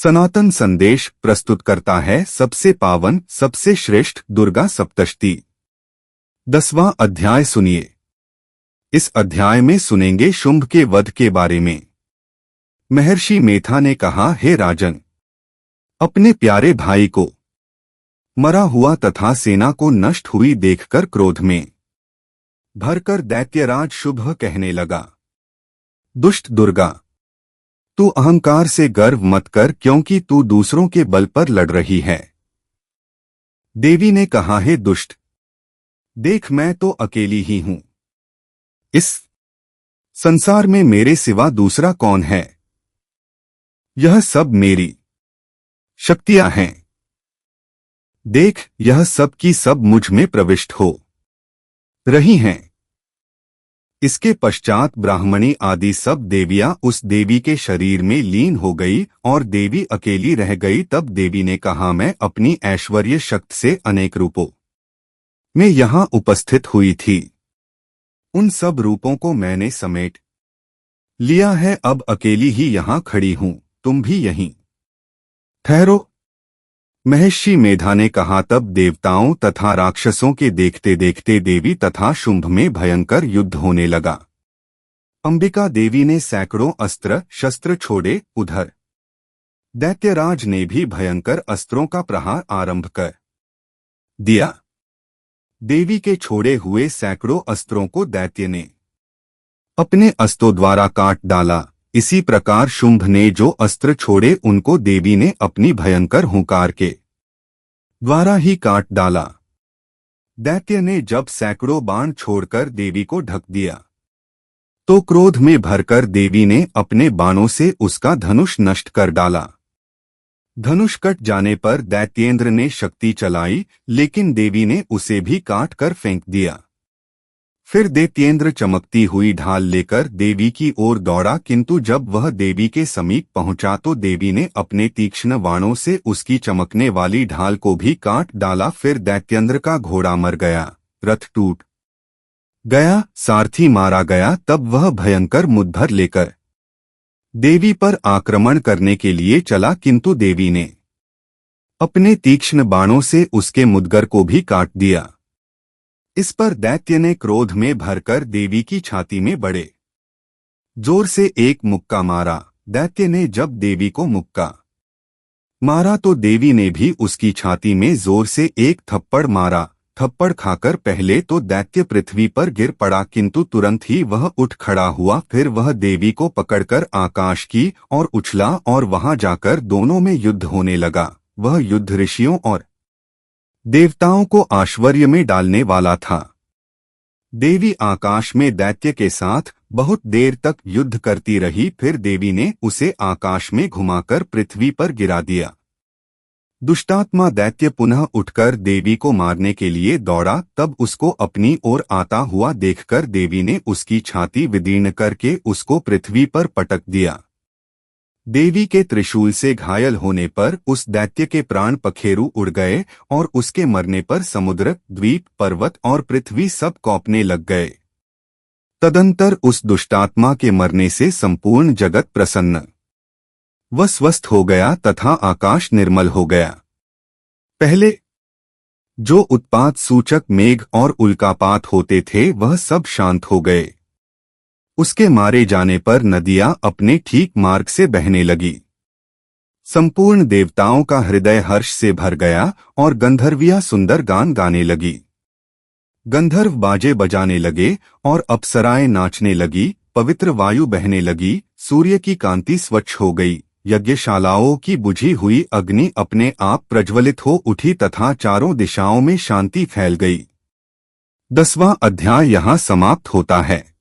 सनातन संदेश प्रस्तुत करता है सबसे पावन सबसे श्रेष्ठ दुर्गा सप्तशती। 10वां अध्याय सुनिए। इस अध्याय में सुनेंगे शुंभ के वध के बारे में। महर्षि मेधा ने कहा, हे राजन, अपने प्यारे भाई को मरा हुआ तथा सेना को नष्ट हुई देखकर क्रोध में भरकर दैत्यराज शुंभ कहने लगा, दुष्ट दुर्गा, तू अहंकार से गर्व मत कर, क्योंकि तू दूसरों के बल पर लड़ रही है। देवी ने कहा, हे दुष्ट, देख मैं तो अकेली ही हूं। इस संसार में मेरे सिवा दूसरा कौन है? यह सब मेरी शक्तियां हैं। देख, यह सब की सब मुझ में प्रविष्ट हो रही हैं। इसके पश्चात ब्राह्मणी आदि सब देवियां उस देवी के शरीर में लीन हो गई और देवी अकेली रह गई। तब देवी ने कहा, मैं अपनी ऐश्वर्य शक्ति से अनेक रूपों में यहां उपस्थित हुई थी। उन सब रूपों को मैंने समेट लिया है। अब अकेली ही यहां खड़ी हूं, तुम भी यहीं ठहरो। महर्षि मेधा ने कहा, तब देवताओं तथा राक्षसों के देखते देखते देवी तथा शुंभ में भयंकर युद्ध होने लगा। अंबिका देवी ने सैकड़ों अस्त्र शस्त्र छोड़े। उधर दैत्यराज ने भी भयंकर अस्त्रों का प्रहार आरंभ कर दिया। देवी के छोड़े हुए सैकड़ों अस्त्रों को दैत्य ने अपने अस्त्रों द्वारा काट डाला। इसी प्रकार शुंभ ने जो अस्त्र छोड़े उनको देवी ने अपनी भयंकर हुंकार के द्वारा ही काट डाला। दैत्य ने जब सैकड़ों बाण छोड़कर देवी को ढक दिया तो क्रोध में भरकर देवी ने अपने बाणों से उसका धनुष नष्ट कर डाला। धनुष कट जाने पर दैत्येंद्र ने शक्ति चलाई, लेकिन देवी ने उसे भी काट कर फेंक दिया। फिर दैत्येंद्र चमकती हुई ढाल लेकर देवी की ओर दौड़ा, किंतु जब वह देवी के समीप पहुंचा तो देवी ने अपने तीक्ष्ण बाणों से उसकी चमकने वाली ढाल को भी काट डाला। फिर दैत्येंद्र का घोड़ा मर गया, रथ टूट गया, सारथी मारा गया। तब वह भयंकर मुद्दर लेकर देवी पर आक्रमण करने के लिए चला, किंतु देवी ने अपने तीक्ष्ण बाणों से उसके मुद्गर को भी काट दिया। इस पर दैत्य ने क्रोध में भरकर देवी की छाती में बड़े जोर से एक मुक्का मारा। दैत्य ने जब देवी को मुक्का मारा तो देवी ने भी उसकी छाती में जोर से एक थप्पड़ मारा। थप्पड़ खाकर पहले तो दैत्य पृथ्वी पर गिर पड़ा, किंतु तुरंत ही वह उठ खड़ा हुआ। फिर वह देवी को पकड़कर आकाश की ओर उछला और वहां जाकर दोनों में युद्ध होने लगा। वह युद्ध ऋषियों और देवताओं को आश्चर्य में डालने वाला था। देवी आकाश में दैत्य के साथ बहुत देर तक युद्ध करती रही। फिर देवी ने उसे आकाश में घुमाकर पृथ्वी पर गिरा दिया। दुष्टात्मा दैत्य पुनः उठकर देवी को मारने के लिए दौड़ा। तब उसको अपनी ओर आता हुआ देखकर देवी ने उसकी छाती विदीर्ण करके उसको पृथ्वी पर पटक दिया। देवी के त्रिशूल से घायल होने पर उस दैत्य के प्राण पखेरु उड़ गए और उसके मरने पर समुद्र, द्वीप, पर्वत और पृथ्वी सब कौंपने लग गए। तदंतर उस दुष्टात्मा के मरने से संपूर्ण जगत प्रसन्न व स्वस्थ हो गया तथा आकाश निर्मल हो गया। पहले जो उत्पात सूचक मेघ और उल्कापात होते थे वह सब शांत हो गए। उसके मारे जाने पर नदियां अपने ठीक मार्ग से बहने लगी। संपूर्ण देवताओं का हृदय हर्ष से भर गया और गंधर्वियां सुंदर गान गाने लगी। गंधर्व बाजे बजाने लगे और अप्सराएं नाचने लगी। पवित्र वायु बहने लगी। सूर्य की कांति स्वच्छ हो गई। यज्ञशालाओं की बुझी हुई अग्नि अपने आप प्रज्वलित हो उठी तथा चारों दिशाओं में शांति फैल गई। 10वां अध्याय यहाँ समाप्त होता है।